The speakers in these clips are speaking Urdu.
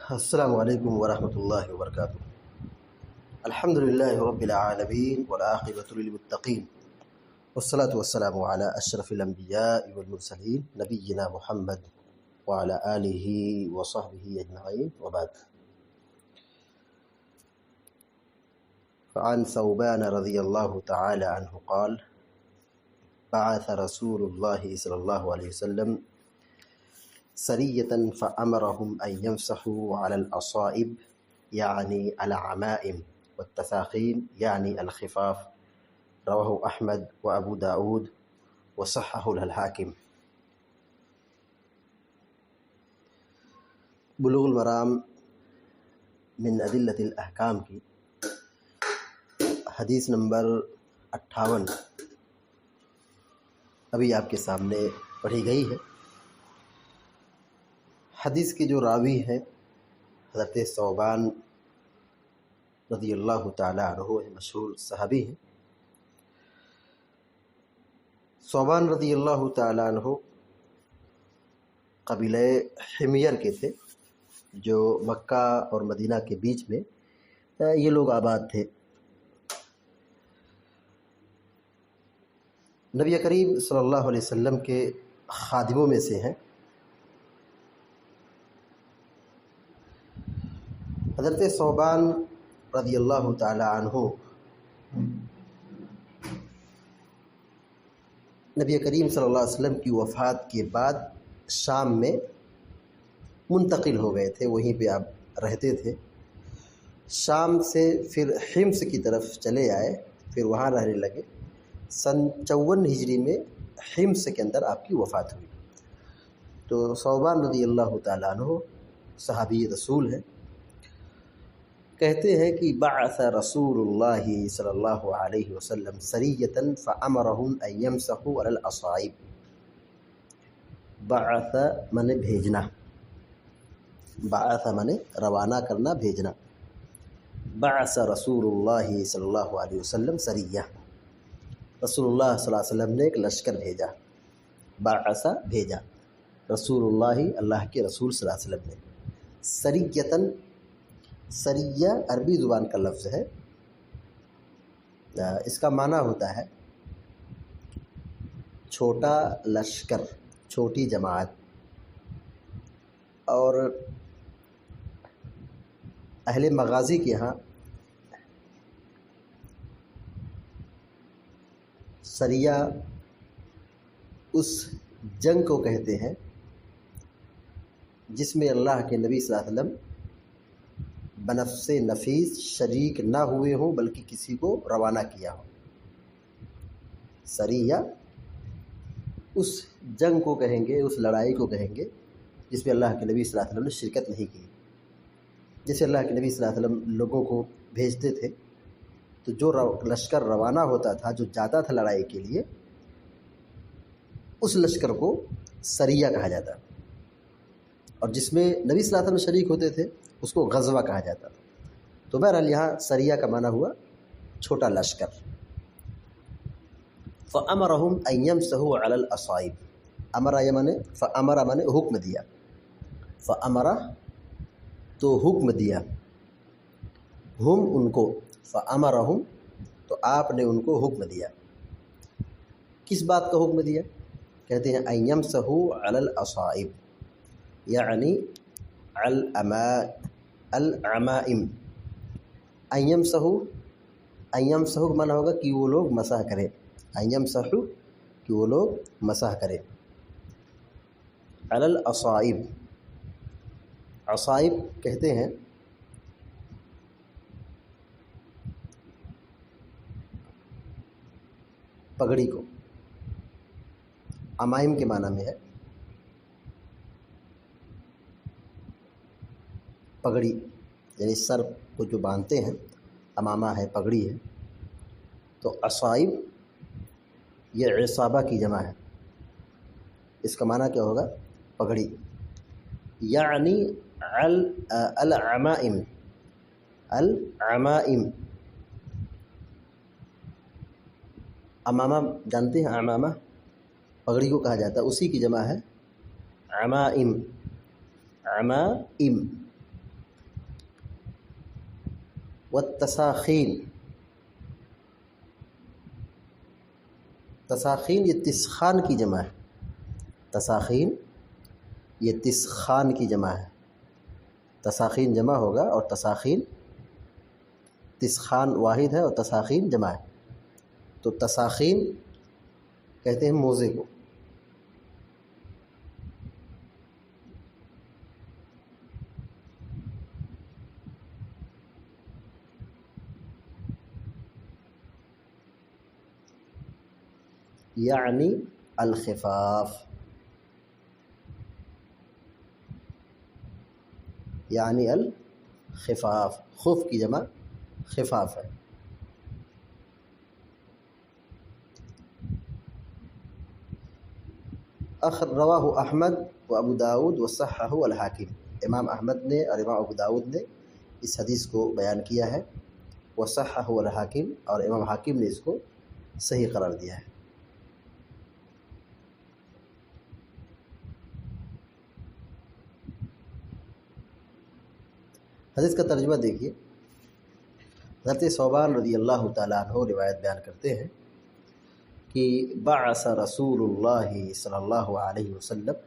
السلام علیکم ورحمۃ اللہ وبرکاتہ۔ الحمد للہ رب العالمین والعاقبۃ للمتقین والصلاة والسلام علی اشرف الانبیاء والمرسلین نبینا محمد وعلی آلہ وصحبہ اجمعین وبعد۔ فعن ثوبان رضی اللہ تعالی عنہ قال بعث رسول اللہ صلی اللہ علیہ وسلم سریة فأمرهم أن يمسحوا على الأصائب يعني العمائم والتثاقين يعني الخفاف، رواه أحمد وأبو داود وصححه الحاكم۔ بلوغ المرام من أدلة الأحکام کی حدیث نمبر 58 ابھی آپ کے سامنے پڑھی گئی ہے۔ حدیث کے جو راوی ہیں حضرت ثوبان رضی اللہ تعالیٰ عنہ مشہور صحابی ہیں۔ ثوبان رضی اللہ تعالیٰ عنہ قبیلہ حمیر کے تھے، جو مکہ اور مدینہ کے بیچ میں یہ لوگ آباد تھے۔ نبی کریم صلی اللہ علیہ وسلم کے خادموں میں سے ہیں۔ حضرت ثوبان رضی اللہ تعالی عنہ نبی کریم صلی اللہ علیہ وسلم کی وفات کے بعد شام میں منتقل ہو گئے تھے، وہیں پہ آپ رہتے تھے۔ شام سے پھر حمص کی طرف چلے آئے، پھر وہاں رہنے لگے۔ سن 54 ہجری میں حمص کے اندر آپ کی وفات ہوئی۔ تو ثوبان رضی اللہ تعالیٰ عنہ صحابی رسول ہیں۔ کہتے ہیں کہ بعث رسول اللہ صلی اللہ علیہ وسلم سریۃ فامرهم ان يمسحوا علی الاصائب۔ بعث منے بھیجنا، بعث منے روانہ کرنا، بھیجنا۔ بعث رسول اللہ صلی اللہ علیہ وسلم سریہ، رسول اللہ صلی اللہ علیہ وسلم نے ایک لشکر بھیجا۔ بعث بھیجا، رسول اللہ اللہ کے رسول صلی اللہ علیہ وسلم نے۔ سریۃً، سریہ عربی زبان کا لفظ ہے، اس کا معنی ہوتا ہے چھوٹا لشکر، چھوٹی جماعت۔ اور اہل مغازی کے ہاں سریہ اس جنگ کو کہتے ہیں جس میں اللہ کے نبی صلی اللہ علیہ وسلم بنفس نفیس شریک نہ ہوئے ہوں بلکہ کسی کو روانہ کیا ہو۔ سریہ اس جنگ کو کہیں گے، اس لڑائی کو کہیں گے جس میں اللہ کے نبی صلی اللہ علیہ وسلم نے شرکت نہیں کی۔ جیسے اللہ کے نبی صلی اللہ علیہ وسلم لوگوں کو بھیجتے تھے تو جو لشکر روانہ ہوتا تھا، جو جاتا تھا لڑائی کے لیے، اس لشکر کو سریہ کہا جاتا، اور جس میں نبی صلی اللہ علیہ وسلم شریک ہوتے تھے اس کو غزوہ کہا جاتا تھا۔ تو بہرحال یہاں سریہ کا معنی ہوا چھوٹا لشکر۔ فَأَمَرَهُمْ أَن يَمْسَحُوا عَلَى الْأَصَائِبِ، امر یہ مانے فَأَمَرَ مانے حکم دیا، فَأَمَرَ تو حکم دیا، ہم ان کو، فَأَمَرَهُمْ تو آپ نے ان کو حکم دیا۔ کس بات کا حکم دیا؟ کہتے ہیں أَن يَمْسَحُوا عَلَى الْأَصَائِبِ، یعنی العمائم۔ أن يمسحوا، أن يمسحوا کا معنی ہوگا کہ وہ لوگ مسح کریں، أن يمسحوا کہ وہ لوگ مسح کریں۔ علی الاصائب، اصائب کہتے ہیں پگڑی کو، عمائم کے معنی میں ہے پگڑی، یعنی سر کو جو باندھتے ہیں، امامہ ہے، پگڑی ہے۔ تو اصائب یہ عصابہ کی جمع ہے، اس کا معنی کیا ہوگا؟ پگڑی۔ یعنی العمائم، العمائم، امامہ جانتے ہیں، امامہ پگڑی کو کہا جاتا ہے، اسی کی جمع ہے عمائم، عمائم۔ والتساخین، تساخین یہ تسخان کی جمع ہے، تساخین یہ تسخان کی جمع ہے، تساخین جمع ہوگا اور تساخین، تسخان واحد ہے اور تساخین جمع ہے۔ تو تساخین کہتے ہیں موزے کو۔ یعنی الخفاف، یعنی الخفاف، خف کی جمع خفاف ہے۔ رواہ احمد و ابو داود و صححہ الحاکم، امام احمد نے اور امام ابو داود نے اس حدیث کو بیان کیا ہے، وصححہ الحاکم، اور امام حاکم نے اس کو صحیح قرار دیا ہے۔ حدیث کا ترجمہ دیکھیے، حضرت ثوبان رضی اللہ تعالیٰ عنہ روایت بیان کرتے ہیں کہ بعث رسول اللہ صلی اللہ علیہ وسلم،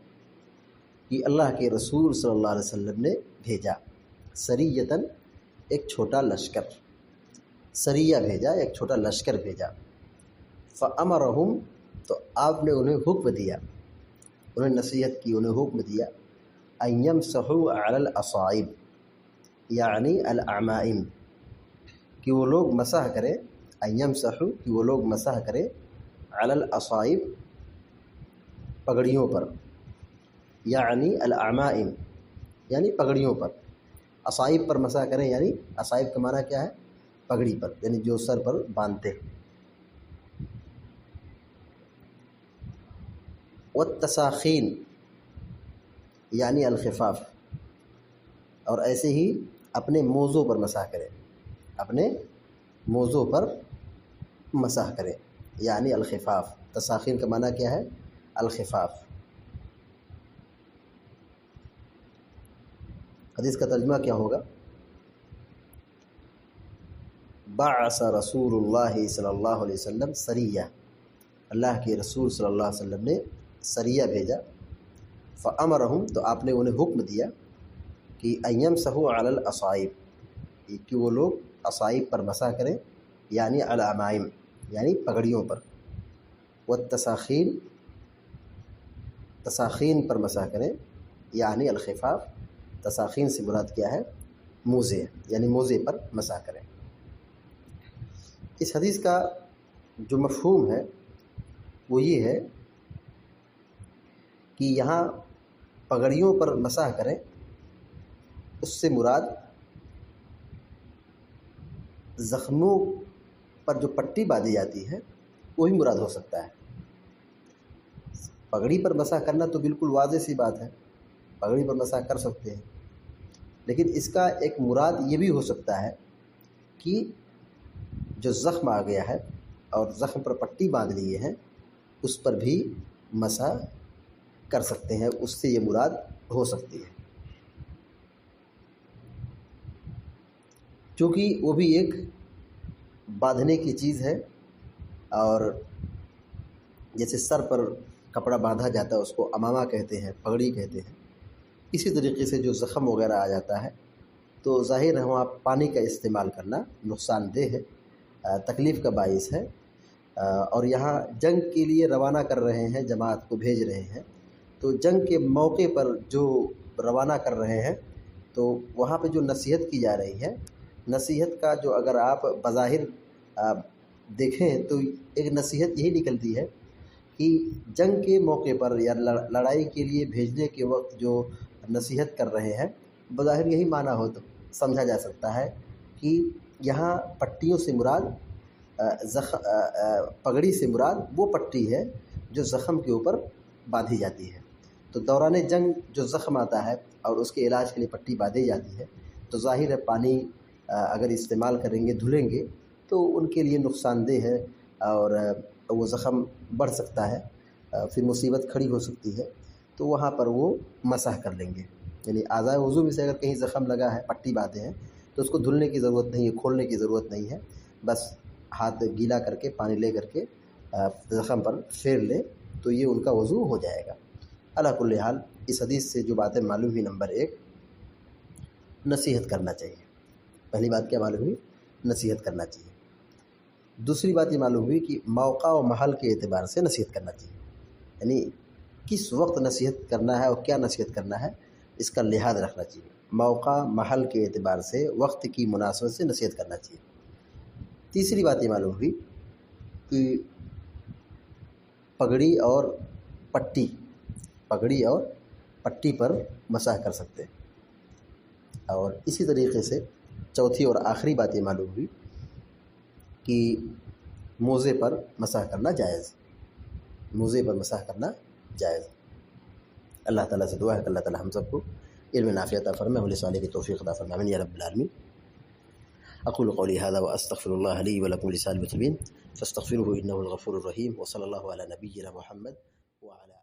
کہ اللہ کے رسول صلی اللہ علیہ وسلم نے بھیجا، سریۃً ایک چھوٹا لشکر، سریہ بھیجا، ایک چھوٹا لشکر بھیجا، فأمرہم تو آپ نے انہیں حکم دیا، انہیں نصیحت کی، انہیں حکم دیا، ان یمسحوا علی الاصائب، یعنی الاعمائم، کہ وہ لوگ مسح کریں، ان یمسحوا کہ وہ لوگ مسح کریں، علی الاصائب پگڑیوں پر، یعنی الاعمائم یعنی پگڑیوں پر، اصائب پر مسح کریں، یعنی اصائب کا معنی کیا ہے؟ پگڑی پر، یعنی جو سر پر باندھتے ہیں۔ والتساخین یعنی الخفاف، اور ایسے ہی اپنے موزوں پر مسح کریں، اپنے موزوں پر مسح کریں، یعنی الخفاف۔ تساخین کا معنی کیا ہے؟ الخفاف۔ حدیث کا ترجمہ کیا ہوگا؟ بعث رسول اللہ صلی اللہ علیہ وسلم سریہ، اللہ کے رسول صلی اللہ علیہ وسلم نے سریہ بھیجا، فامرہم تو آپ نے انہیں حکم دیا کہ ان یمسحوا علی الاصائب، کہ وہ لوگ اصائب پر مسح کریں، یعنی العمائم یعنی پگڑیوں پر، والتساخین تساخین پر مسح کریں، یعنی الخفاف، تساخین سے مراد کیا ہے؟ موزے، یعنی موزے پر مسح کریں۔ اس حدیث کا جو مفہوم ہے وہ یہ ہے کہ یہاں پگڑیوں پر مسح کریں، اس سے مراد زخموں پر جو پٹی باندھی جاتی ہے وہی مراد ہو سکتا ہے۔ پگڑی پر مسح کرنا تو بالکل واضح سی بات ہے، پگڑی پر مسح کر سکتے ہیں، لیکن اس کا ایک مراد یہ بھی ہو سکتا ہے کہ جو زخم آ گیا ہے اور زخم پر پٹی باندھ لیے ہیں اس پر بھی مسح کر سکتے ہیں، اس سے یہ مراد ہو سکتی ہے، چونکہ وہ بھی ایک باندھنے کی چیز ہے، اور جیسے سر پر کپڑا باندھا جاتا ہے اس کو عمامہ کہتے ہیں، پگڑی کہتے ہیں، اسی طریقے سے جو زخم وغیرہ آ جاتا ہے تو ظاہر ہے وہاں پانی کا استعمال کرنا نقصان دہ ہے، تکلیف کا باعث ہے، اور یہاں جنگ کے لیے روانہ کر رہے ہیں، جماعت کو بھیج رہے ہیں، تو جنگ کے موقع پر جو روانہ کر رہے ہیں تو وہاں پہ جو نصیحت کی جا رہی ہے، نصیحت کا جو اگر آپ بظاہر دیکھیں تو ایک نصیحت یہی نکلتی ہے کہ جنگ کے موقع پر یا لڑائی کے لیے بھیجنے کے وقت جو نصیحت کر رہے ہیں، بظاہر یہی معنی ہو تو سمجھا جا سکتا ہے کہ یہاں پٹیوں سے مراد پگڑی سے مراد وہ پٹی ہے جو زخم کے اوپر باندھی جاتی ہے، تو دوران جنگ جو زخم آتا ہے اور اس کے علاج کے لیے پٹی باندھی جاتی ہے، تو ظاہر ہے پانی اگر استعمال کریں گے، دھلیں گے تو ان کے لیے نقصان دہ ہے اور وہ زخم بڑھ سکتا ہے، پھر مصیبت کھڑی ہو سکتی ہے، تو وہاں پر وہ مسح کر لیں گے، یعنی اعضاء وضو میں سے اگر کہیں زخم لگا ہے، پٹی باندھے ہیں، تو اس کو دھلنے کی ضرورت نہیں ہے، کھولنے کی ضرورت نہیں ہے، بس ہاتھ گیلا کر کے پانی لے کر کے زخم پر پھیر لے تو یہ ان کا وضو ہو جائے گا۔ علی کل حال اس حدیث سے جو باتیں معلوم ہوئی، نمبر 1 نصیحت کرنا چاہیے۔ پہلی بات کیا معلوم ہوئی؟ نصیحت کرنا چاہیے۔ دوسری بات یہ معلوم ہوئی کہ موقع و محل کے اعتبار سے نصیحت کرنا چاہیے، یعنی کس وقت نصیحت کرنا ہے اور کیا نصیحت کرنا ہے اس کا لحاظ رکھنا چاہیے۔ موقع محل کے اعتبار سے وقت کی مناسبت سے نصیحت کرنا چاہیے۔ تیسری بات یہ معلوم ہوئی کہ پگڑی اور پٹی پر مسح کر سکتے ہیں۔ اور اسی طریقے سے چوتھی اور آخری بات یہ معلوم ہوئی کہ موزے پر مسح کرنا جائز، موزے پر مسح کرنا جائز۔ اللہ تعالیٰ سے دعا ہے کہ اللہ تعالیٰ ہم سب کو علم نافع عطا فرمائے، عمل صالح کی توفیق عطا فرمائے، آمین یا رب العالمین۔ اقول قولی هذا واستغفر الله لي ولكم ولسائر المسلمين فاستغفروه انه الغفور الرحيم، وصلى الله على نبينا محمد وعلى